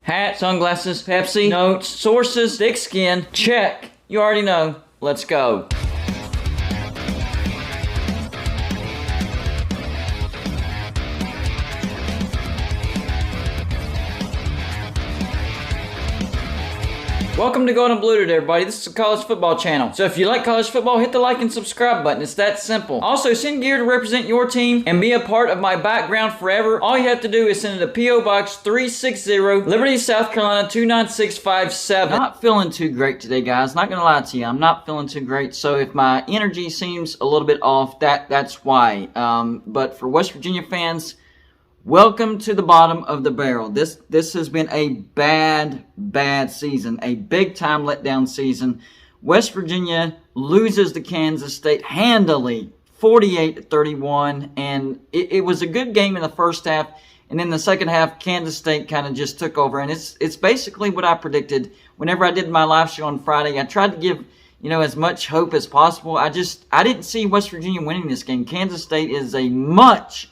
Hat, sunglasses, Pepsi, notes, sources, thick skin, check. You already know. Let's go. Welcome to Golden Blue today, everybody. This is a college football channel. So if you like college football, hit the like and subscribe button. It's that simple. Also, send gear to represent your team and be a part of my background forever. All you have to do is send it to P.O. Box 360, Liberty, South Carolina 29657. Not feeling too great today, guys. Not gonna lie to you. I'm not feeling too great. So if my energy seems a little bit off, that's why. But for West Virginia fans, welcome to the bottom of the barrel. This has been a bad season, a big-time letdown season. West Virginia loses to Kansas State handily, 48-31, and it was a good game in the first half, and in the second half, Kansas State kind of just took over, and it's basically what I predicted. Whenever I did my live show on Friday, I tried to give as much hope as possible. I didn't see West Virginia winning this game. Kansas State is a much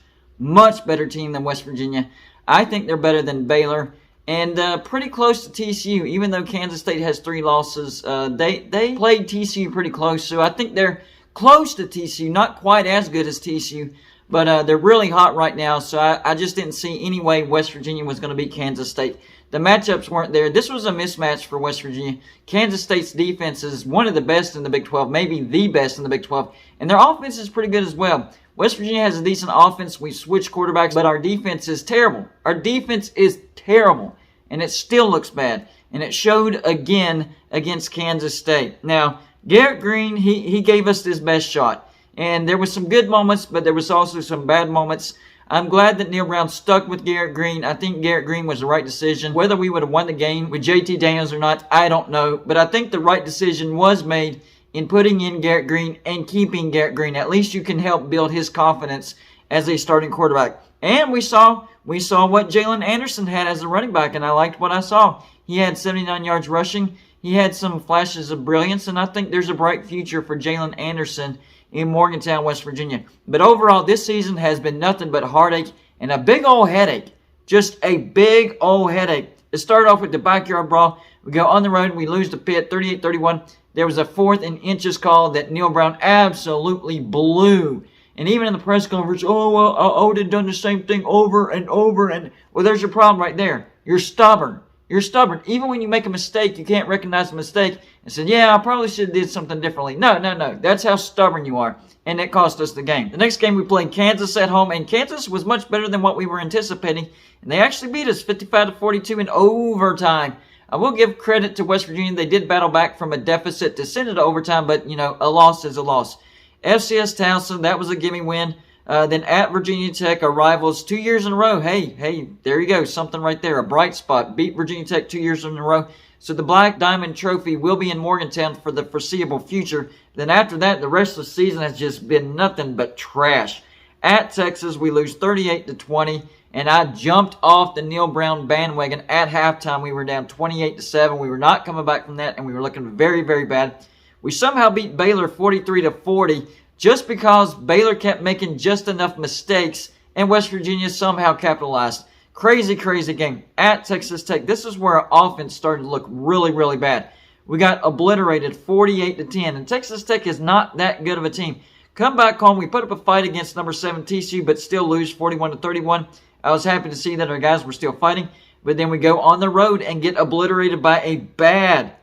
better team than West Virginia. I think they're better than Baylor and pretty close to TCU. Even though Kansas State has 3 losses, they played TCU pretty close. So I think they're close to TCU, not quite as good as TCU, but they're really hot right now. So I just didn't see any way West Virginia was going to beat Kansas State. The matchups weren't there. This was a mismatch for West Virginia. Kansas State's defense is one of the best in the Big 12, maybe the best in the Big 12, and their offense is pretty good as well. West Virginia has a decent offense. We switched quarterbacks, but our defense is terrible. Our defense is terrible, and it still looks bad. And it showed again against Kansas State. Now, Garrett Green, he gave us his best shot. And there was some good moments, but there was also some bad moments. I'm glad that Neal Brown stuck with Garrett Green. I think Garrett Green was the right decision. Whether we would have won the game with JT Daniels or not, I don't know. But I think the right decision was made in putting in Garrett Green and keeping Garrett Green. At least you can help build his confidence as a starting quarterback. And we saw what Jalen Anderson had as a running back, and I liked what I saw. He had 79 yards rushing. He had some flashes of brilliance, and I think there's a bright future for Jalen Anderson in Morgantown, West Virginia. But overall, this season has been nothing but heartache and a big old headache. Just a big old headache. It started off with the backyard brawl. We go on the road, we lose to Pitt, 38-31. There was a 4th and inches call that Neal Brown absolutely blew. And even in the press conference, I would have done the same thing over and over. And well, there's your problem right there. You're stubborn. You're stubborn. Even when you make a mistake, you can't recognize the mistake and say, yeah, I probably should have did something differently. No. That's how stubborn you are. And it cost us the game. The next game we played Kansas at home, and Kansas was much better than what we were anticipating. And they actually beat us 55-42 in overtime. I will give credit to West Virginia. They did battle back from a deficit to send it to overtime, but, a loss is a loss. FCS Towson, that was a gimme win. Then at Virginia Tech, our rivals 2 years in a row. Hey, there you go. Something right there. A bright spot. Beat Virginia Tech 2 years in a row. So the Black Diamond Trophy will be in Morgantown for the foreseeable future. Then after that, the rest of the season has just been nothing but trash. At Texas, we lose 38-20. And I jumped off the Neal Brown bandwagon at halftime. We were down 28-7. We were not coming back from that, and we were looking very, very bad. We somehow beat Baylor 43-40 just because Baylor kept making just enough mistakes, and West Virginia somehow capitalized. Crazy game. At Texas Tech, this is where our offense started to look really, really bad. We got obliterated 48-10, and Texas Tech is not that good of a team. Come back home, we put up a fight against number 7 TCU, but still lose 41-31. I was happy to see that our guys were still fighting. But then we go on the road and get obliterated by a bad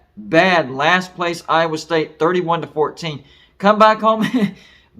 last place Iowa State, 31-14. Come back home,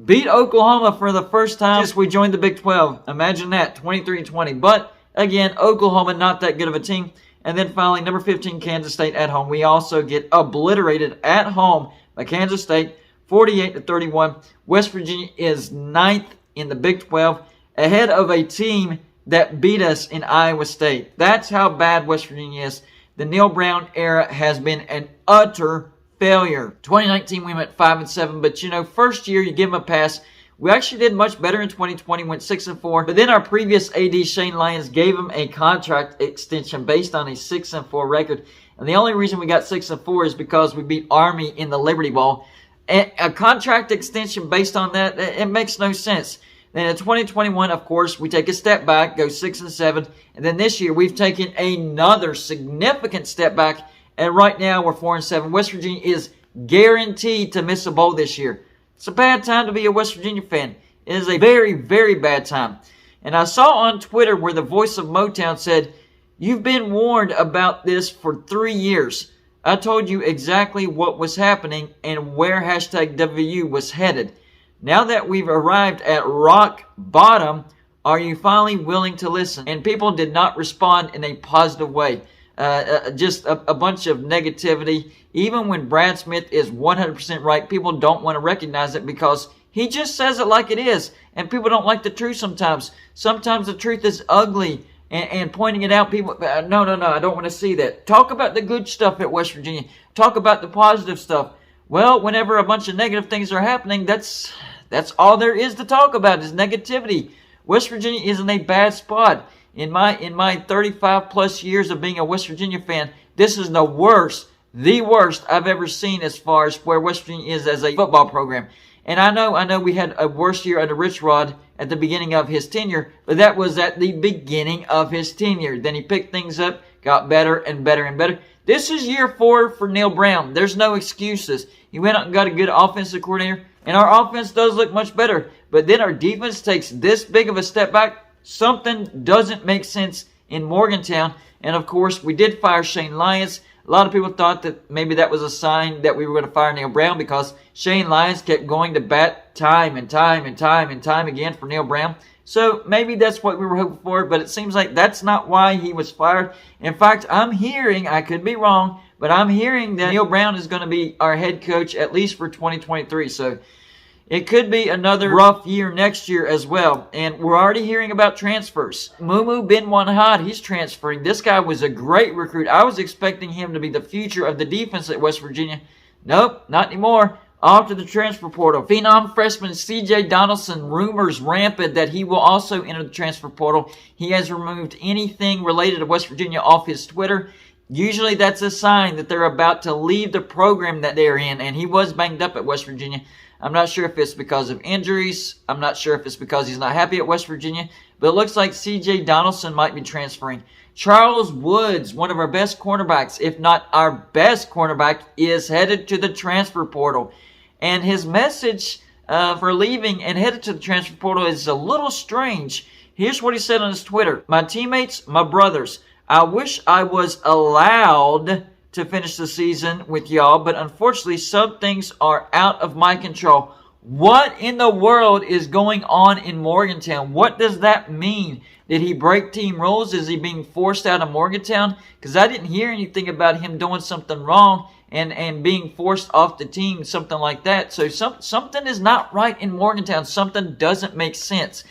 beat Oklahoma for the first time since we joined the Big 12. Imagine that, 23-20. But again, Oklahoma, not that good of a team. And then finally, number 15, Kansas State at home. We also get obliterated at home by Kansas State, 48-31. West Virginia is 9th in the Big 12, ahead of a team that beat us in Iowa State. That's how bad West Virginia is. The Neal Brown era has been an utter failure. 2019 we went 5-7, but first year you give them a pass. We actually did much better in 2020, went 6-4. But then our previous AD Shane Lyons gave him a contract extension based on a 6-4 record. And the only reason we got 6-4 is because we beat Army in the Liberty Bowl. A contract extension based on that, it makes no sense. Then in 2021, of course, we take a step back, go 6-7. And then this year, we've taken another significant step back. And right now, we're 4-7. West Virginia is guaranteed to miss a bowl this year. It's a bad time to be a West Virginia fan. It is a very, very bad time. And I saw on Twitter where the voice of Motown said, "You've been warned about this for 3 years. I told you exactly what was happening and where #WU was headed. Now that we've arrived at rock bottom, are you finally willing to listen?" And people did not respond in a positive way. Just a bunch of negativity. Even when Brad Smith is 100% right, people don't want to recognize it because he just says it like it is. And people don't like the truth sometimes. Sometimes the truth is ugly. And pointing it out, people, no, I don't want to see that. Talk about the good stuff at West Virginia. Talk about the positive stuff. Well, whenever a bunch of negative things are happening, that's all there is to talk about is negativity. West Virginia is in a bad spot. In my 35 plus years of being a West Virginia fan, this is the worst I've ever seen as far as where West Virginia is as a football program. And I know we had a worse year under Rich Rod at the beginning of his tenure, but that was at the beginning of his tenure. Then he picked things up, got better and better and better. This is year 4 for Neal Brown. There's no excuses. He went out and got a good offensive coordinator, and our offense does look much better. But then our defense takes this big of a step back. Something doesn't make sense in Morgantown. And of course, we did fire Shane Lyons. A lot of people thought that maybe that was a sign that we were going to fire Neal Brown because Shane Lyons kept going to bat time and time again for Neal Brown. So maybe that's what we were hoping for, but it seems like that's not why he was fired. In fact, I'm hearing, I could be wrong, but I'm hearing that Neal Brown is going to be our head coach at least for 2023. So it could be another rough year next year as well. And we're already hearing about transfers. Mumu bin Wanhad, he's transferring. This guy was a great recruit. I was expecting him to be the future of the defense at West Virginia. Nope, not anymore. Off to the transfer portal. Phenom freshman C.J. Donaldson, rumors rampant that he will also enter the transfer portal. He has removed anything related to West Virginia off his Twitter. Usually that's a sign that they're about to leave the program that they're in. And he was banged up at West Virginia. I'm not sure if it's because of injuries. I'm not sure if it's because he's not happy at West Virginia. But it looks like C.J. Donaldson might be transferring. Charles Woods, one of our best cornerbacks, if not our best cornerback, is headed to the transfer portal. And his message for leaving and headed to the transfer portal is a little strange. Here's what he said on his Twitter. "My teammates, my brothers, I wish I was allowed to finish the season with y'all, but unfortunately some things are out of my control." What in the world is going on in Morgantown? What does that mean? Did he break team rules? Is he being forced out of Morgantown? Because I didn't hear anything about him doing something wrong and being forced off the team, something like that. So something is not right in Morgantown. Something doesn't make sense.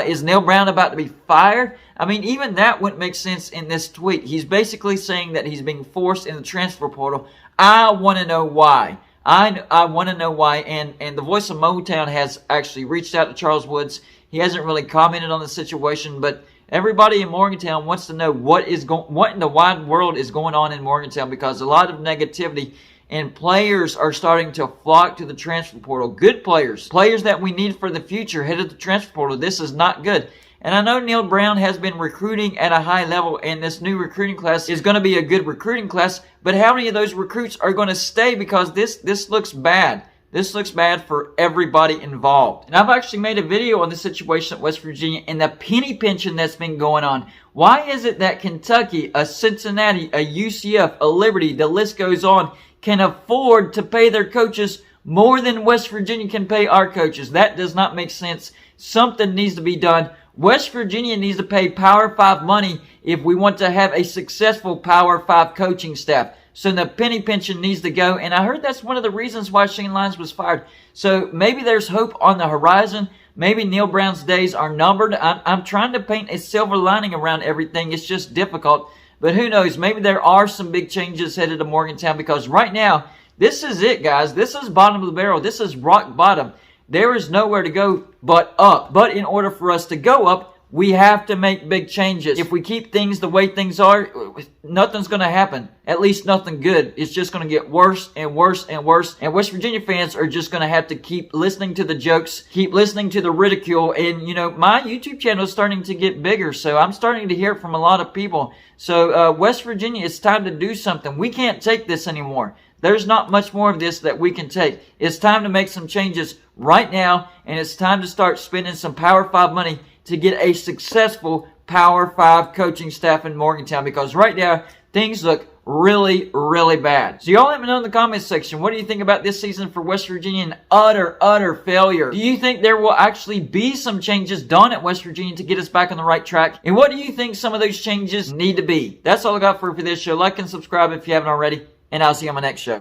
Is Neal Brown about to be fired? I mean, even that wouldn't make sense in this tweet. He's basically saying that he's being forced in the transfer portal. I want to know why. I want to know why. And the voice of Motown has actually reached out to Charles Woods. He hasn't really commented on the situation, but everybody in Morgantown wants to know what in the wide world is going on in Morgantown, because a lot of negativity and players are starting to flock to the transfer portal. Good players that we need for the future, headed to the transfer portal. This is not good. And I know Neal Brown has been recruiting at a high level, and this new recruiting class is going to be a good recruiting class. But how many of those recruits are going to stay? Because this looks bad. This looks bad for everybody involved. And I've actually made a video on the situation at West Virginia and the penny pinching that's been going on. Why is it that Kentucky, a Cincinnati, a UCF, a Liberty, the list goes on, can afford to pay their coaches more than West Virginia can pay our coaches? That does not make sense. Something needs to be done. West Virginia needs to pay Power 5 money if we want to have a successful Power 5 coaching staff. So the penny pinching needs to go. And I heard that's one of the reasons why Shane Lyons was fired. So maybe there's hope on the horizon. Maybe Neal Brown's days are numbered. I'm trying to paint a silver lining around everything. It's just difficult. But who knows? Maybe there are some big changes headed to Morgantown, because right now, this is it, guys. This is bottom of the barrel. This is rock bottom. There is nowhere to go but up. But in order for us to go up, We have to make big changes. If we keep things the way things are, nothing's going to happen. At least nothing good. It's just going to get worse and worse and worse. And West Virginia fans are just going to have to keep listening to the jokes, keep listening to the ridicule. And, you know, my YouTube channel is starting to get bigger, so I'm starting to hear from a lot of people. So, West Virginia, it's time to do something. We can't take this anymore. There's not much more of this that we can take. It's time to make some changes right now, and it's time to start spending some Power 5 money to get a successful Power 5 coaching staff in Morgantown, because right now, things look really, really bad. So y'all let me know in the comments section, what do you think about this season for West Virginia? An utter failure. Do you think there will actually be some changes done at West Virginia to get us back on the right track? And what do you think some of those changes need to be? That's all I got for this show. Like and subscribe if you haven't already, and I'll see you on my next show.